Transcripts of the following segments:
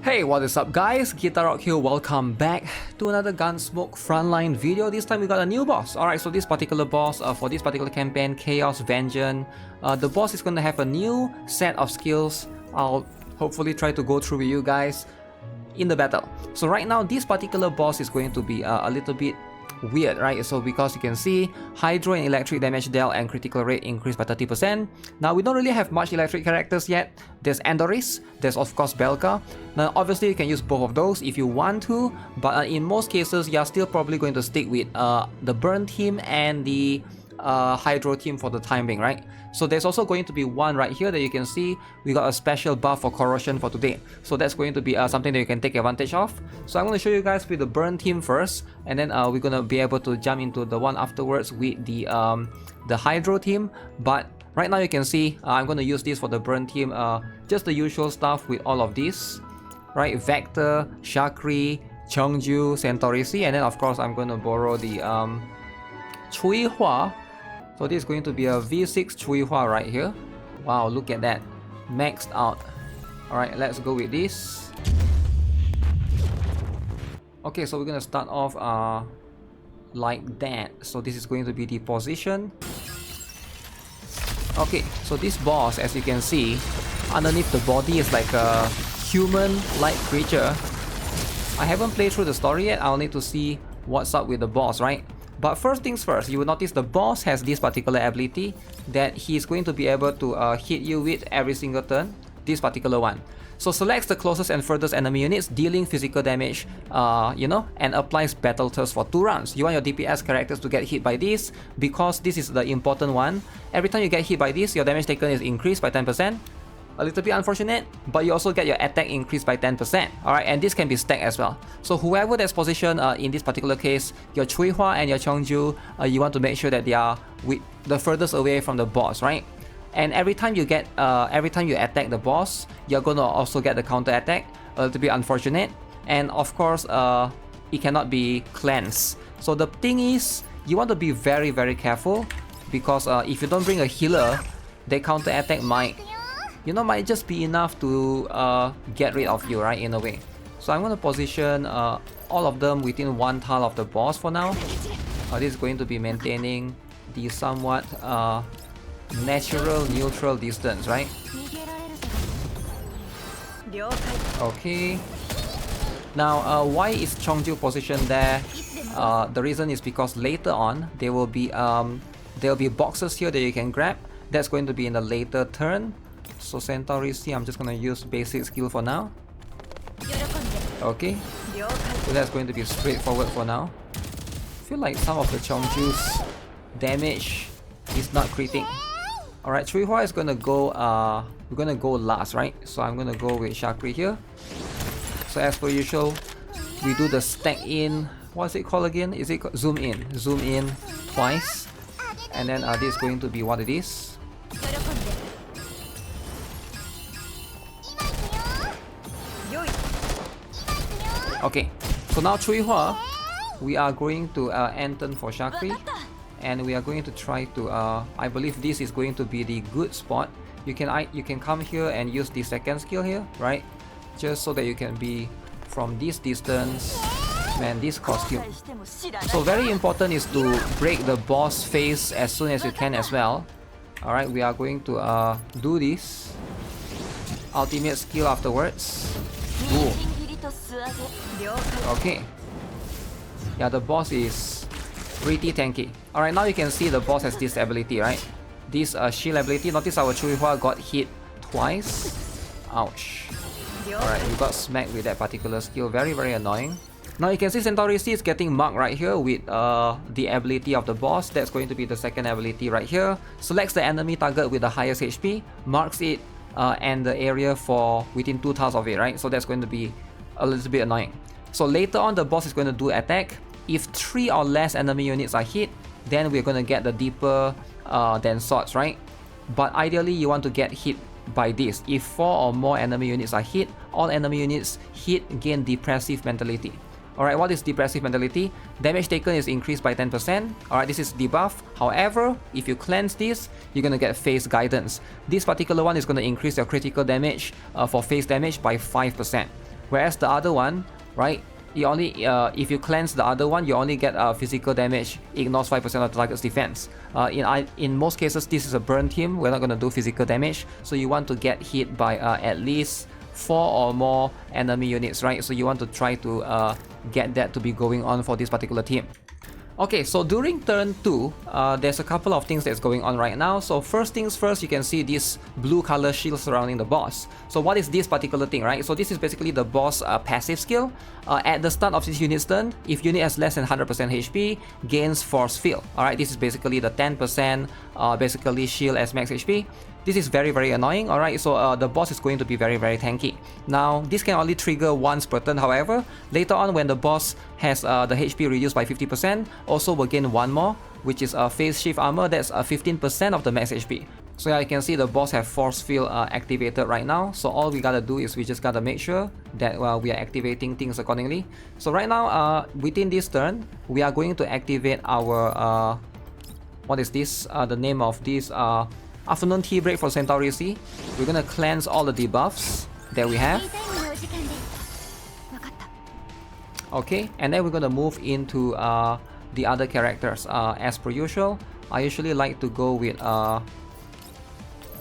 Hey, what is up guys? GuitarRock here, welcome back to another Gunsmoke Frontline video. This time we got a new boss. Alright, so this particular boss, for this particular campaign, Chaos Vengeant, the boss is going to have a new set of skills. I'll hopefully try to go through with you guys in the battle. So right now, this particular boss is going to be a little bit weird, right? So because you can see hydro and electric damage dealt and critical rate increased by 30%. Now we don't really have much electric characters yet. There's Andoris, there's of course Belka. Now obviously you can use both of those if you want to, but in most cases you're still probably going to stick with the burn team and the hydro team for the time being, right? So there's also going to be one right here that you can see. We got a special buff for corrosion for today, so that's going to be something that you can take advantage of. So I'm going to show you guys with the burn team first, and then we're going to be able to jump into the one afterwards with the hydro team. But right now you can see I'm going to use this for the burn team, just the usual stuff with all of these, right? Vector, Shakri, Cheongju, Centaurisi, and then of course I'm going to borrow the Chui Hua. So this is going to be a V6 Chui Hua right here. Wow, look at that, maxed out. Alright, let's go with this. Okay, so we're gonna start off like that. So this is going to be the position. Okay, so this boss, as you can see, underneath the body is like a human-like creature. I haven't played through the story yet. I'll need to see what's up with the boss, right? But first things first, you will notice the boss has this particular ability that he's going to be able to hit you with every single turn, this particular one. So selects the closest and furthest enemy units, dealing physical damage, and applies battle thirst for 2 rounds. You want your DPS characters to get hit by this because this is the important one. Every time you get hit by this, your damage taken is increased by 10%. A little bit unfortunate, but you also get your attack increased by 10%. Alright, and this can be stacked as well. So whoever that's positioned in this particular case, your Chui Hua and your Cheongju, you want to make sure that they are with the furthest away from the boss, right? And every time you attack the boss, you're gonna also get the counter attack. A little bit unfortunate, and of course, it cannot be cleansed. So the thing is, you want to be very, very careful because if you don't bring a healer, the counter attack might just be enough to get rid of you, right, in a way. So I'm going to position all of them within 1 tile of the boss for now. This is going to be maintaining the somewhat natural neutral distance, right? Okay. Now, why is Cheongju positioned there? The reason is because later on there will be boxes here that you can grab. That's going to be in the later turn. So Centaurisi, I'm just gonna use basic skill for now. Okay, so that's going to be straightforward for now. I feel like some of the Cheongju's damage is not critic. Alright, Chui Hua is gonna go, we're gonna go last, right? So I'm gonna go with Shakri here. So as per usual, we do the stack in, what's it called again? Is it zoom in? Zoom in twice. And then this is going to be what it is. Okay, so now Chui Hua, we are going to end turn for Shakri, and we are going to try to, I believe this is going to be the good spot. You can come here and use the second skill here, right? Just so that you can be from this distance, man, this costume. So very important is to break the boss face as soon as you can as well. Alright, we are going to do this. Ultimate skill afterwards. Ooh. Okay. Yeah, the boss is pretty tanky. Alright, now you can see the boss has this ability, right? This shield ability. Notice our Chui Hua got hit twice. Ouch. Alright, we got smacked with that particular skill. Very, very annoying. Now you can see Centaurisi is getting marked right here with the ability of the boss. That's going to be the second ability right here. Selects the enemy target with the highest HP, marks it and the area for within 2 tiles of it, right? So that's going to be a little bit annoying. So later on the boss is going to do attack. If 3 or less enemy units are hit, then we're going to get the deeper than swords, right? But ideally you want to get hit by this. If 4 or more enemy units are hit, all enemy units hit gain depressive mentality. Alright, what is depressive mentality? Damage taken is increased by 10%. Alright, this is debuff. However, if you cleanse this, you're gonna get phase guidance. This particular one is gonna increase your critical damage for phase damage by 5%. Whereas the other one, right, you only if you cleanse the other one, you only get physical damage, ignores 5% of the target's defense. In most cases, this is a burn team. We're not going to do physical damage, so you want to get hit by at least 4 or more enemy units, right? So you want to try to get that to be going on for this particular team. Okay, so during turn 2, there's a couple of things that's going on right now. So first things first, you can see this blue color shield surrounding the boss. So what is this particular thing, right? So this is basically the boss passive skill. At the start of this unit's turn, if unit has less than 100% HP, gains force field. Alright, this is basically the 10% basically shield as max HP. This is very, very annoying, alright, so the boss is going to be very, very tanky. Now, this can only trigger once per turn, however, later on when the boss has the HP reduced by 50%, also will gain one more, which is a phase shift armor, that's 15% of the max HP. So yeah, you can see the boss have force field activated right now, so all we gotta do is we just gotta make sure that we are activating things accordingly. So right now, within this turn, we are going to activate our, what is this, the name of this, Afternoon Tea Break for Centauri Sea. We're gonna cleanse all the debuffs that we have. Okay, and then we're gonna move into the other characters. As per usual, I usually like to go with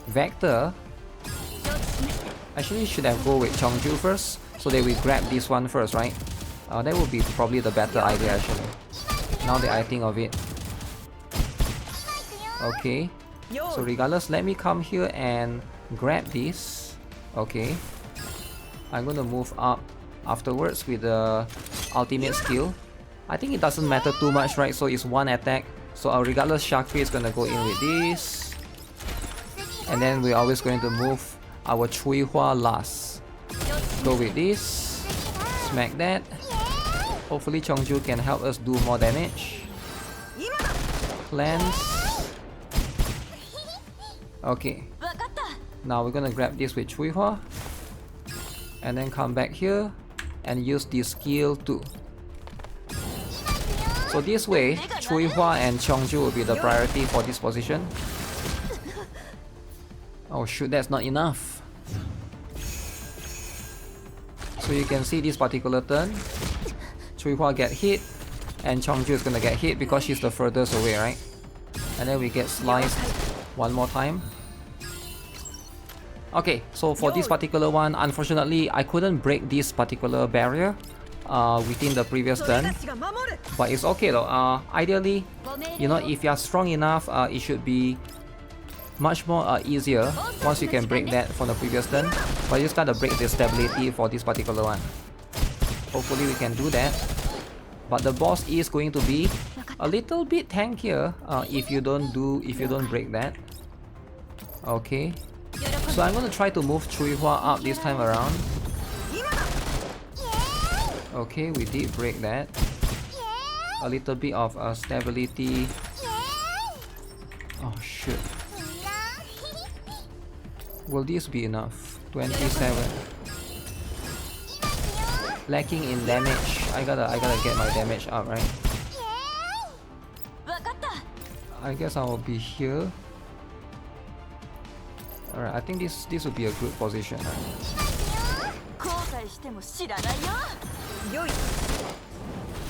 Vector. Actually, should have go with Chongju first, so that we grab this one first, right? That would be probably the better idea actually. Now that I think of it. Okay. So regardless, let me come here and grab this. Okay. I'm gonna move up afterwards with the ultimate skill. I think it doesn't matter too much, right? So it's one attack. So regardless, Shakri is gonna go in with this. And then we're always going to move our Chui Hua last. Go with this. Smack that. Hopefully Chongju can help us do more damage. Cleanse. Okay, now we're gonna grab this with Chui Hua and then come back here and use this skill too. So this way, Chui Hua and Chongju will be the priority for this position. Oh shoot, that's not enough. So you can see this particular turn, Chui Hua get hit and Chongju is gonna get hit because she's the furthest away, right? And then we get sliced one more time. Okay, so for this particular one, unfortunately, I couldn't break this particular barrier within the previous turn. But it's okay though. Ideally, you know, if you're strong enough, it should be much more easier once you can break that from the previous turn. But you just gotta break the stability for this particular one. Hopefully we can do that. But the boss is going to be a little bit tankier if you don't break that. Okay. So I'm gonna try to move Chui Hua up this time around. Okay, we did break that. A little bit of stability. Oh shoot. Will this be enough? 27. Lacking in damage. I gotta get my damage up, right? I guess I will be here. Alright, I think this would be a good position.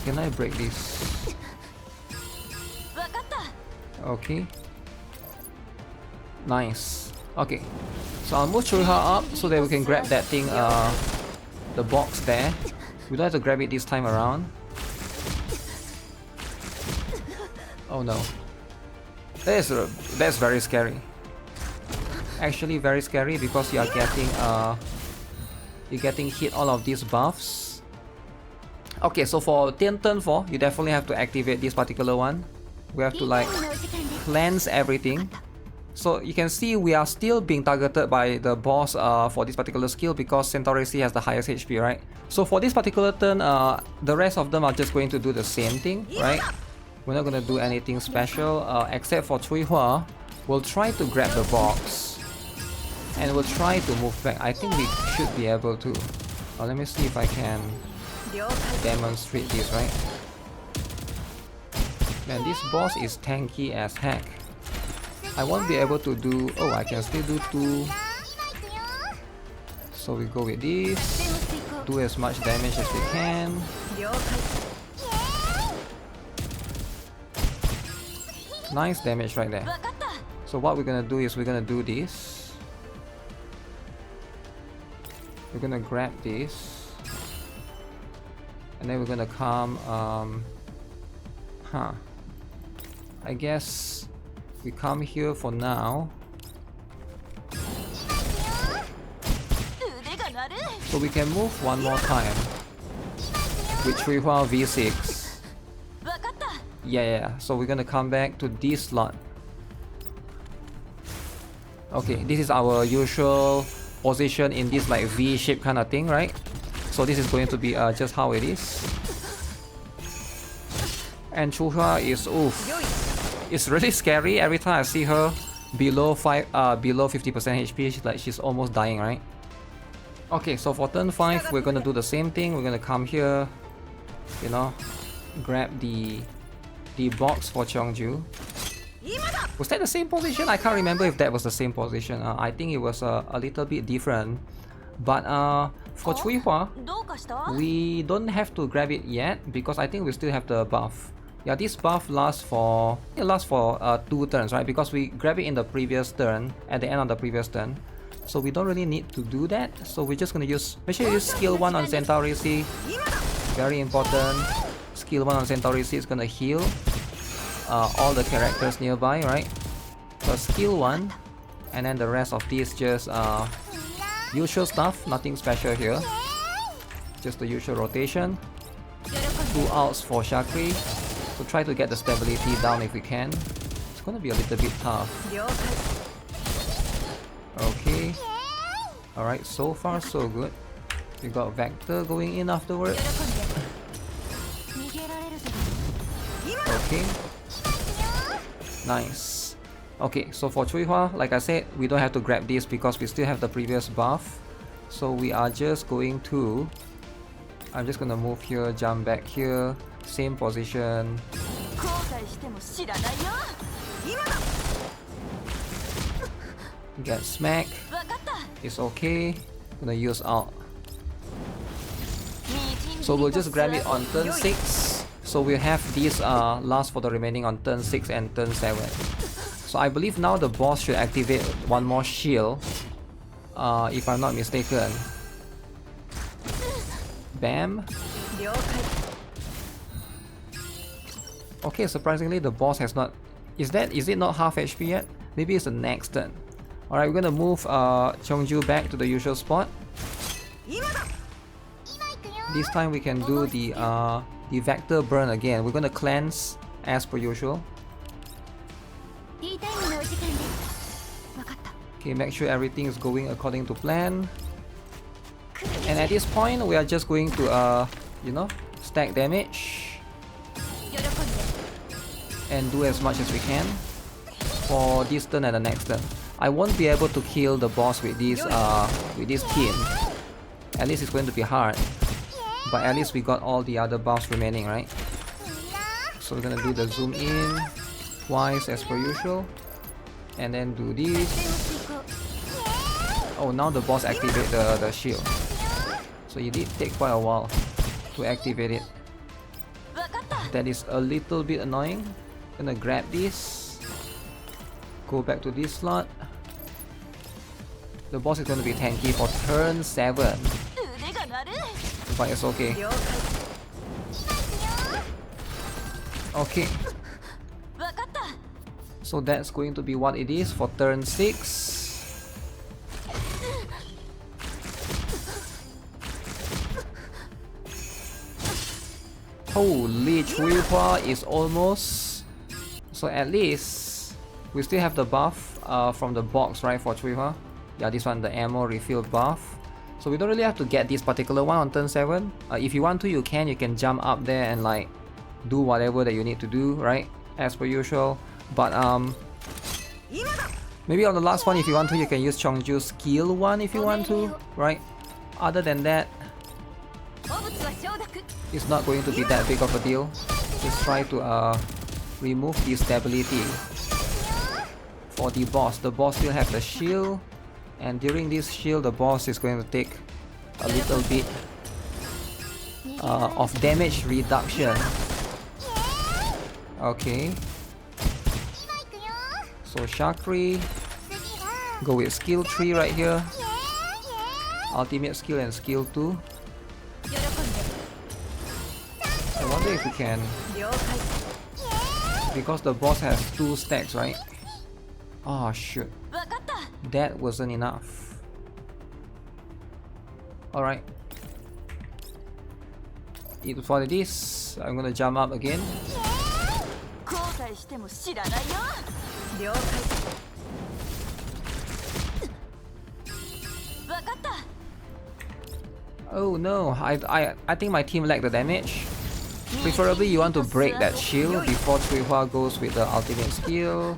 Can I break this? Okay. Nice. Okay. So I'll move Chulha up so that we can grab that thing, the box there. We don't have to grab it this time around. Oh no. That's very scary. Actually very scary because you're getting hit all of these buffs. Okay, so for turn 4, you definitely have to activate this particular one. We have to like cleanse everything. So you can see we are still being targeted by the boss for this particular skill because Centauri C has the highest HP, right? So for this particular turn, the rest of them are just going to do the same thing, right? We're not going to do anything special except for Chui Hua. We'll try to grab the box and we'll try to move back. I think we should be able to. Let me see if I can demonstrate this, right? Man, this boss is tanky as heck. I won't be able to do... Oh, I can still do 2. So we go with this. do as much damage as we can. Nice damage right there. So what we're gonna do is we're gonna do this. We're gonna grab this. And then we're gonna come, I guess we come here for now. So we can move one more time with Chuihua V6. Yeah, so we're gonna come back to this slot. Okay, this is our usual position in this like V-shape kind of thing, right? So this is going to be just how it is. And Chuihua is, oof, it's really scary. Every time I see her below 50% HP, she's almost dying, right? Okay, so for turn 5, we're gonna do the same thing. We're gonna come here, you know, grab the box for Cheongju. Was that the same position? I can't remember if that was the same position. I think it was a little bit different. But for Chuihua, we don't have to grab it yet because I think we still have the buff. Yeah, this buff lasts for 2 turns, right? Because we grab it in the previous turn, at the end of the previous turn. So we don't really need to do that. So we're just gonna use, make sure you use skill 1 on Centauri C. Very important. Skill 1 on Centauri C is gonna heal all the characters nearby, right? So skill 1, and then the rest of these just usual stuff, nothing special here. Just the usual rotation. 2 outs for Shakri. So try to get the stability down if we can. It's gonna be a little bit tough. Okay. Alright, so far so good. We got Vector going in afterwards. Okay. Nice. Okay, so for Chuihua, like I said, we don't have to grab this because we still have the previous buff. So we are just going to... I'm just gonna move here, jump back here, same position. Get smack. It's okay. Gonna use out. So we'll just grab it on turn 6. So we'll have these last for the remaining on turn 6 and turn 7. So I believe now the boss should activate one more shield, if I'm not mistaken. Bam. Okay, surprisingly the boss has not... Is it not half HP yet? Maybe it's the next turn. Alright, we're gonna move Cheongju back to the usual spot. This time we can do the Vector Burn again. We're gonna cleanse as per usual. Okay, make sure everything is going according to plan. And at this point, we are just going to, you know, stack damage. And do as much as we can for this turn and the next turn. I won't be able to kill the boss with this team. At least it's going to be hard. But at least we got all the other buffs remaining, right? So we're gonna do the zoom in twice as per usual. And then do this. Oh, now the boss activate the shield. So it did take quite a while to activate it. That is a little bit annoying. Gonna grab this. Go back to this slot. The boss is gonna be tanky for turn 7. But it's okay. Okay. So that's going to be what it is for turn 6. Holy, Chuihua is almost... So at least we still have the buff from the box, right, for Chuihua. Yeah, this one, the ammo refill buff. So we don't really have to get this particular one on turn 7. If you want to, you can jump up there and like do whatever that you need to do, right? As per usual. But maybe on the last one, if you want to, you can use Cheongju's skill 1 if you want to, right? Other than that, it's not going to be that big of a deal. Just try to remove the stability for the boss. The boss still has the shield, and during this shield, the boss is going to take a little bit of damage reduction. Okay. So Shakri, go with skill 3 right here. Ultimate skill and skill 2. I wonder if we can, because the boss has 2 stacks, right? Oh shoot, that wasn't enough. Alright, it was what it is. I'm gonna jump up again. Oh no, I think my team lacked the damage. Preferably you want to break that shield before Chuihua goes with the ultimate skill.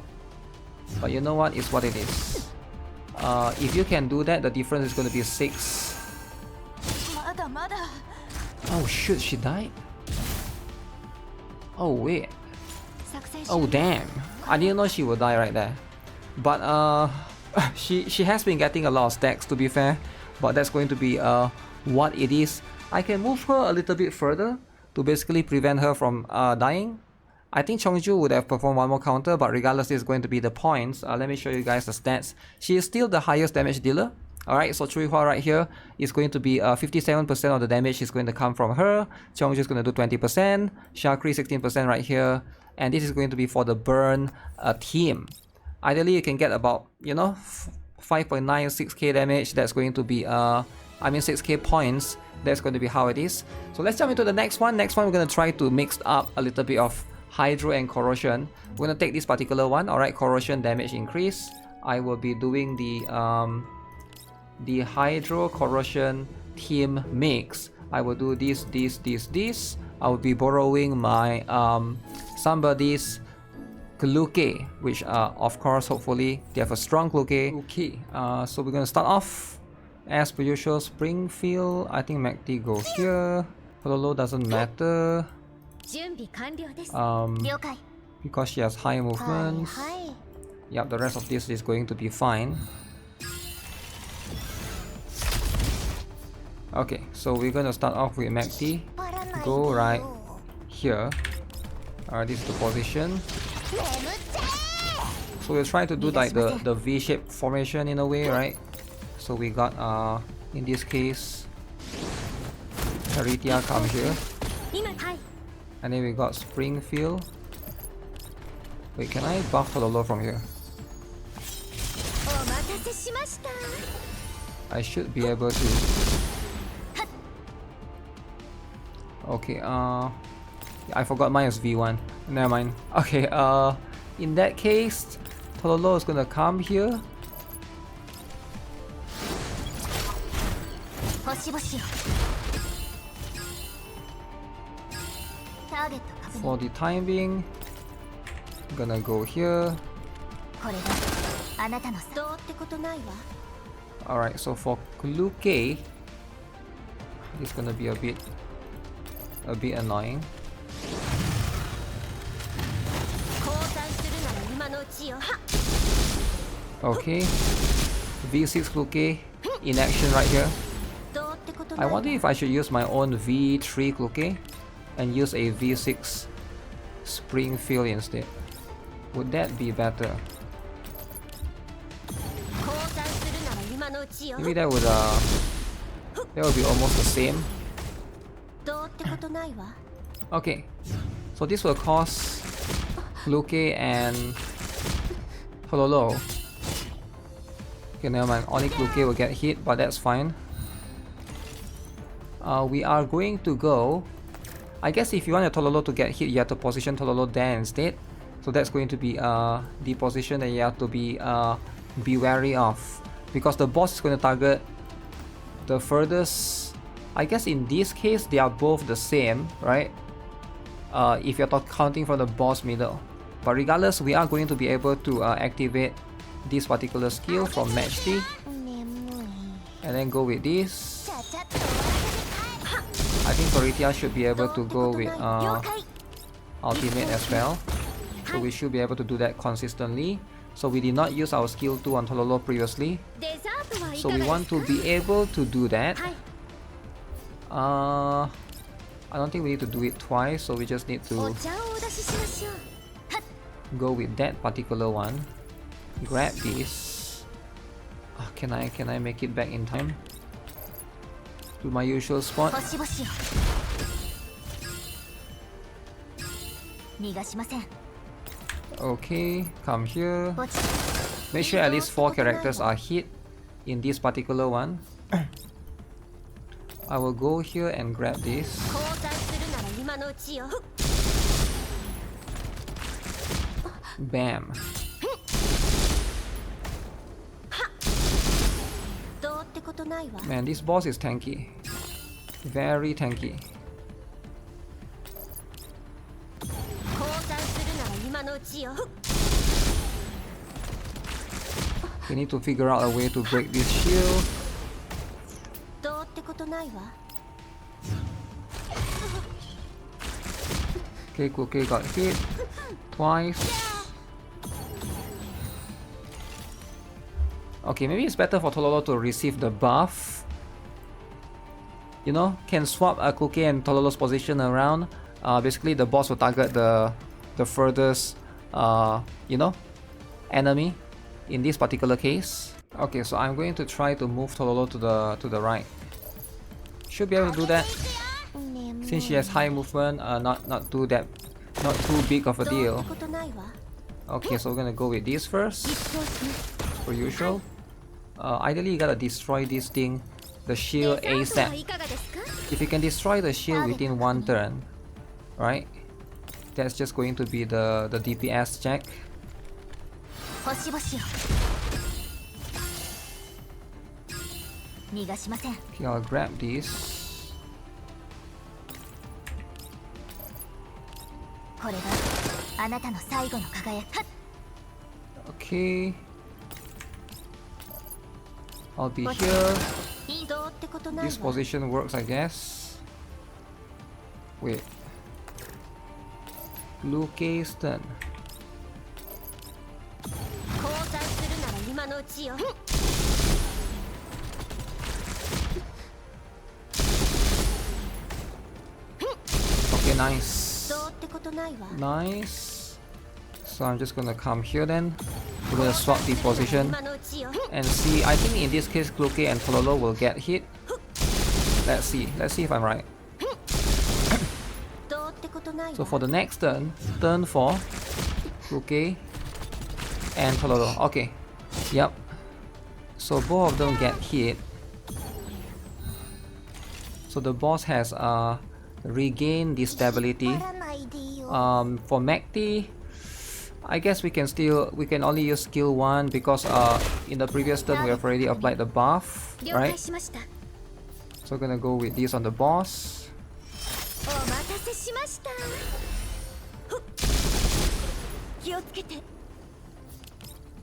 But you know what, it's what it is. If you can do that, the difference is going to be 6. Oh shoot, she died? Oh wait. Oh damn, I didn't know she would die right there. But she has been getting a lot of stacks, to be fair. But that's going to be what it is. I can move her a little bit further to basically prevent her from dying. I think Chongju would have performed one more counter, but regardless, this is going to be the points. Let me show you guys the stats. She is still the highest damage dealer. Alright, so Chuihua right here is going to be 57% of the damage is going to come from her. Chongju is going to do 20%. Shakri 16% right here. And this is going to be for the burn team. Ideally, you can get about, you know, 5.96k damage. That's going to be, 6k points. That's going to be how it is. So let's jump into the next one. Next one, we're going to try to mix up a little bit of Hydro and Corrosion. We're going to take this particular one. Alright, Corrosion damage increase. I will be doing the Hydro Corrosion team mix. I will do this. I will be borrowing my somebody's Kluke, which of course, hopefully they have a strong Kluke. Okay, so we're gonna start off as per usual. Springfield, I think MACD goes here. Pololo doesn't matter. Because she has high movements. Yep, the rest of this is going to be fine. Okay, so we're gonna start off with MACD. Go right here. Alright, this is the position. So we're trying to do like the V-shaped formation in a way, right? So we got in this case Charitia comes here. And then we got Springfield. Wait, can I buff Pololo from here? I should be able to. Okay, I forgot mine is V1. Never mind. Okay, in that case, Pololo is gonna come here. For the time being, I'm gonna go here. Alright, so for Kluke, it's gonna be a bit annoying. Okay, V6 Kluke in action right here. I wonder if I should use my own V3 Kluke and use a V6 Springfield instead. Would that be better? Maybe that would be almost the same. Okay, so this will cause Luke and Pololo. Okay, never mind. Only Luke will get hit, but that's fine. We are going to go. I guess if you want your Tololo to get hit, you have to position Tololo there instead. So that's going to be the position that you have to be wary of, because the boss is going to target the furthest. I guess in this case they are both the same, right? If you're counting from the boss middle. But regardless, we are going to be able to activate this particular skill from match T, and then go with this. I think Coritia should be able to go with ultimate as well. So we should be able to do that consistently. So we did not use our skill 2 on Tololo previously. So we want to be able to do that. I don't think we need to do it twice, so we just need to go with that particular one. Grab this. Can I make it back in time to my usual spot? Okay, come here. Make sure at least 4 characters are hit in this particular one. I will go here and grab this. Bam. Man, this boss is tanky. Very tanky. We need to figure out a way to break this shield. Okay, Cookie got hit twice. Okay, maybe it's better for Tololo to receive the buff. You know, can swap a Cookie and Tololo's position around. Basically, the boss will target the furthest, you know, enemy. In this particular case. Okay, so I'm going to try to move Tololo to the right. Should be able to do that. Since she has high movement, not too big of a deal. Okay, so we're gonna go with this first. Per usual. Ideally you gotta destroy this thing, the shield ASAP. If you can destroy the shield within 1 turn, right? That's just going to be the DPS check. Okay, I'll grab this. Okay. I'll be here. This position works, I guess. Wait. Blue case turn. Okay, nice. Nice. So I'm just gonna come here then. We're gonna swap the position and see. I think in this case Cloaky and Tololo will get hit. Let's see if I'm right. So for the next turn 4, Cloaky and Tololo. Okay. Yep. So both of them get hit. So the boss has regained the stability. For Macti, I guess we can only use skill 1 because in the previous turn we have already applied the buff, right? So we're gonna go with this on the boss.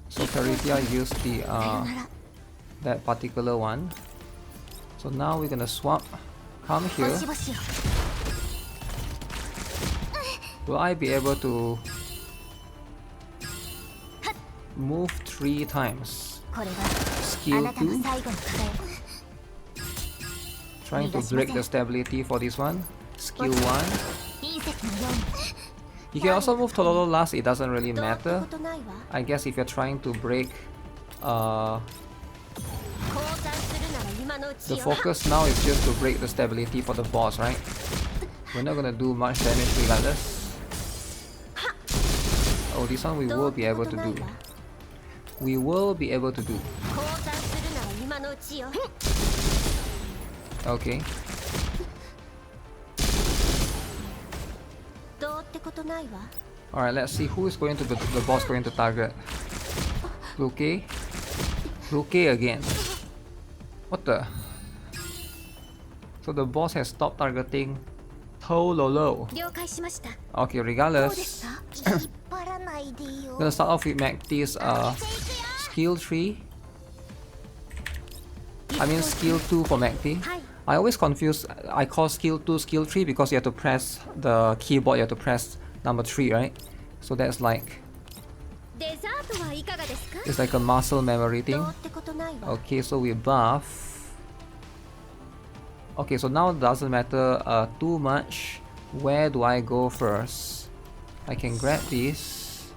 So Peritia used the that particular one. So now we're gonna swap. Come here. Will I be able to move 3 times? Skill 2. Trying to break the stability for this one. Skill 1. You can also move Tololo last, it doesn't really matter. I guess if you're trying to break the focus now is just to break the stability for the boss, right? We're not gonna do much damage regardless. Oh, this one we will be able to do. We will be able to do. Okay. Alright, let's see who is going to be the boss going to target. Luke? Luke again. What the? So the boss has stopped targeting Tololo. Okay, regardless. Gonna start off with Macti's skill 3. I mean skill 2 for Macti. I always confuse, I call skill 2 skill 3 because you have to press the keyboard, you have to press number 3, right? So that's like, it's like a muscle memory thing. Okay, so we buff. Okay, so now it doesn't matter too much. Where do I go first? I can grab this,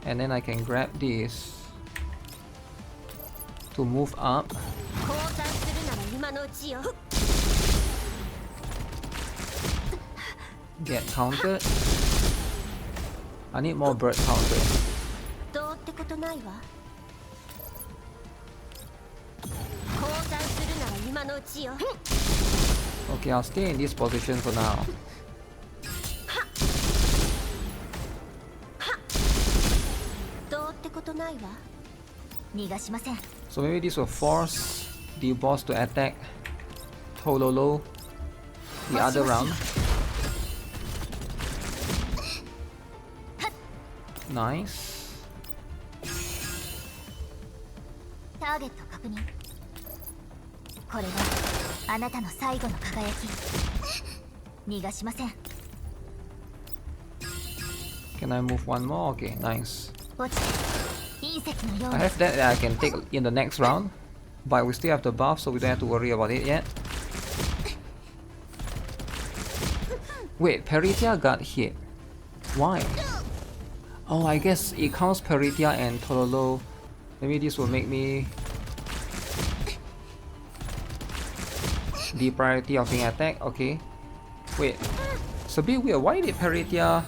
and then I can grab this to move up. Get countered. I need more bird counter. Okay, I'll stay in this position for now. So maybe this will force the boss to attack Tololo the other round. Nice. Can I move one more? Okay, nice. I have that I can take in the next round, but we still have the buff, so we don't have to worry about it yet. Wait, Peritia got hit. Why? Oh, I guess it counts Peritia and Tololo. Maybe this will make me the priority of being attacked. Okay. Wait. It's a bit weird. Why did Peritia...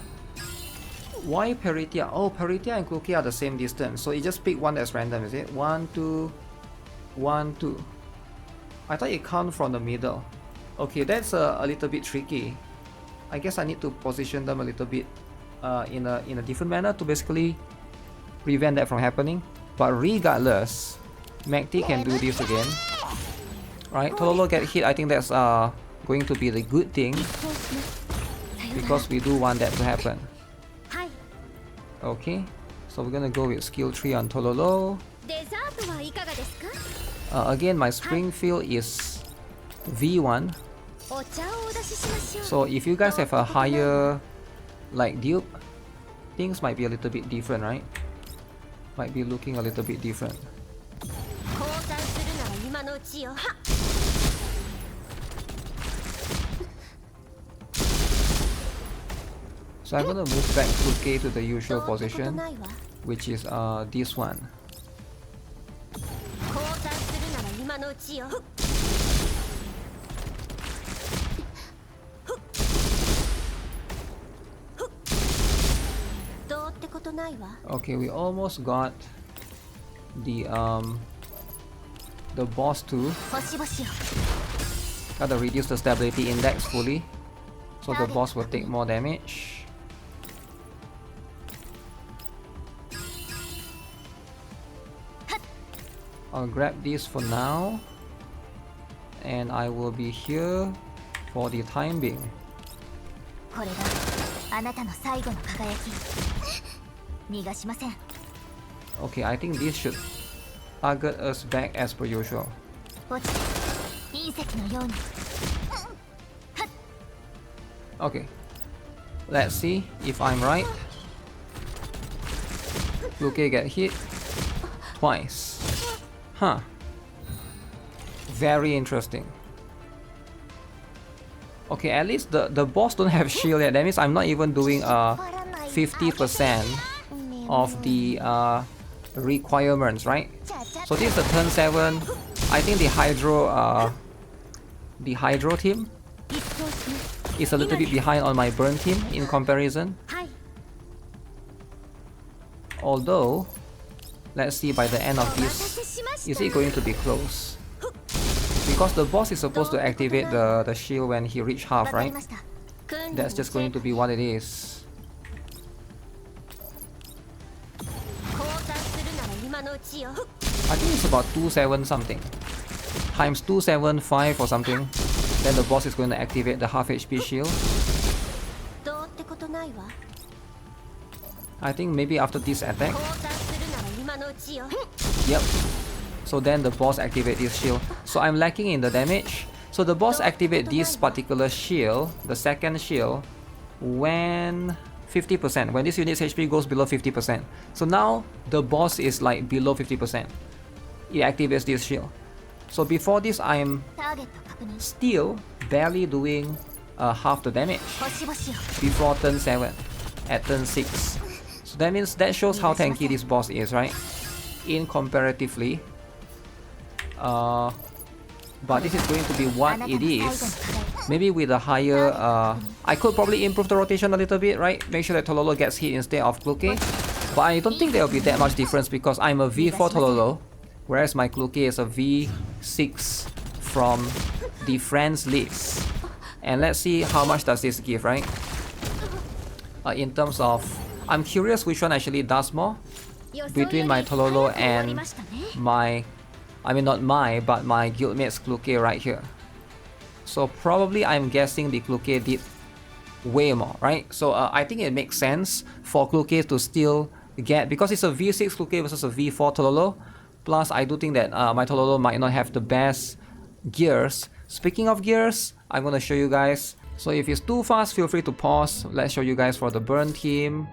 Why Peritia? Oh, Peritia and Cookie are the same distance. So it just pick one that's random, is it? 1, 2, 1, 2. I thought it counted from the middle. Okay, that's a little bit tricky. I guess I need to position them a little bit in a different manner to basically prevent that from happening. But regardless, Magti can do this again. Right, Tololo get hit. I think that's going to be the good thing, because we do want that to happen. Okay, so we're gonna go with skill 3 on Tololo. Again, my Springfield is V1. So if you guys have a higher like dupe, things might be a little bit different, right? Might be looking a little bit different. So I'm gonna move back 2K to the usual position, which is this one. Okay, we almost got the boss too. Gotta reduce the stability index fully, so the boss will take more damage. I'll grab this for now, and I will be here for the time being. Okay, I think this should target us back as per usual. Okay, let's see if I'm right. Luke get hit twice. Huh. Very interesting. Okay, at least the boss don't have shield yet. That means I'm not even doing 50% of the requirements, right? So this is the turn 7. I think the Hydro team is a little bit behind on my burn team in comparison. Although, let's see by the end of this, is it going to be close? Because the boss is supposed to activate the shield when he reach half, right? That's just going to be what it is. I think it's about 2-7 something. Times 275 or something. Then the boss is going to activate the half HP shield. I think maybe after this attack. Yep. So then the boss activate this shield. So I'm lacking in the damage. So the boss activate this particular shield, the second shield, when 50%. When this unit's HP goes below 50%. So now the boss is like below 50%. It activates this shield. So before this I'm still barely doing half the damage before turn 7 at turn 6. So that means that shows how tanky this boss is, right? In comparatively. But this is going to be what it is. Maybe with a higher... I could probably improve the rotation a little bit, right? Make sure that Tololo gets hit instead of Kluke. But I don't think there will be that much difference because I'm a V4 Tololo, whereas my Kluke is a V6 from the friends list. And let's see how much does this give, right? In terms of... I'm curious which one actually does more between my Tololo and my... I mean not my, but my guildmate's Kluke right here. So probably I'm guessing the Kluke did way more, right? So I think it makes sense for Kluke to still get... Because it's a V6 Kluke versus a V4 Tololo. Plus I do think that my Tololo might not have the best gears. Speaking of gears, I'm gonna show you guys. So if it's too fast, feel free to pause. Let's show you guys for the burn team.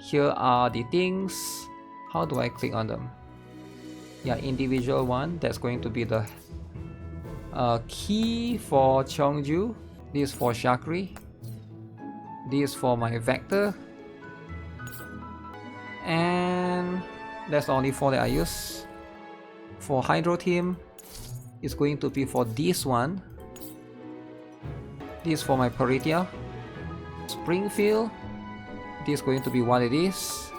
Here are the things. How do I click on them? Yeah, individual one. That's going to be the key for Cheongju. This for Shakri. This for my Vector. And that's the only 4 that I use. For Hydro team, it's going to be for this one. This for my Peritia. Springfield. This is going to be what it is.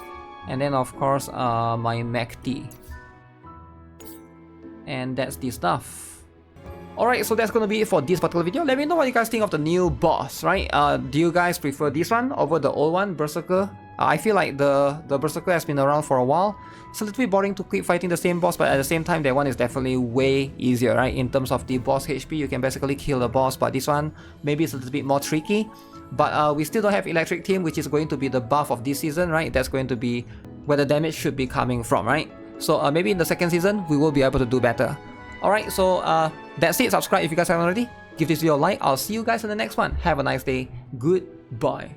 And then of course my MACD. And that's the stuff. Alright, so that's gonna be it for this particular video. Let me know what you guys think of the new boss, right? Do you guys prefer this one over the old one, Berserker? I feel like the Berserker has been around for a while. It's a little bit boring to keep fighting the same boss, but at the same time that one is definitely way easier, right? In terms of the boss HP, you can basically kill the boss, but this one maybe it's a little bit more tricky. But we still don't have Electric Team, which is going to be the buff of this season, right? That's going to be where the damage should be coming from, right? So maybe in the second season, we will be able to do better. Alright, so that's it. Subscribe if you guys haven't already. Give this video a like. I'll see you guys in the next one. Have a nice day. Goodbye.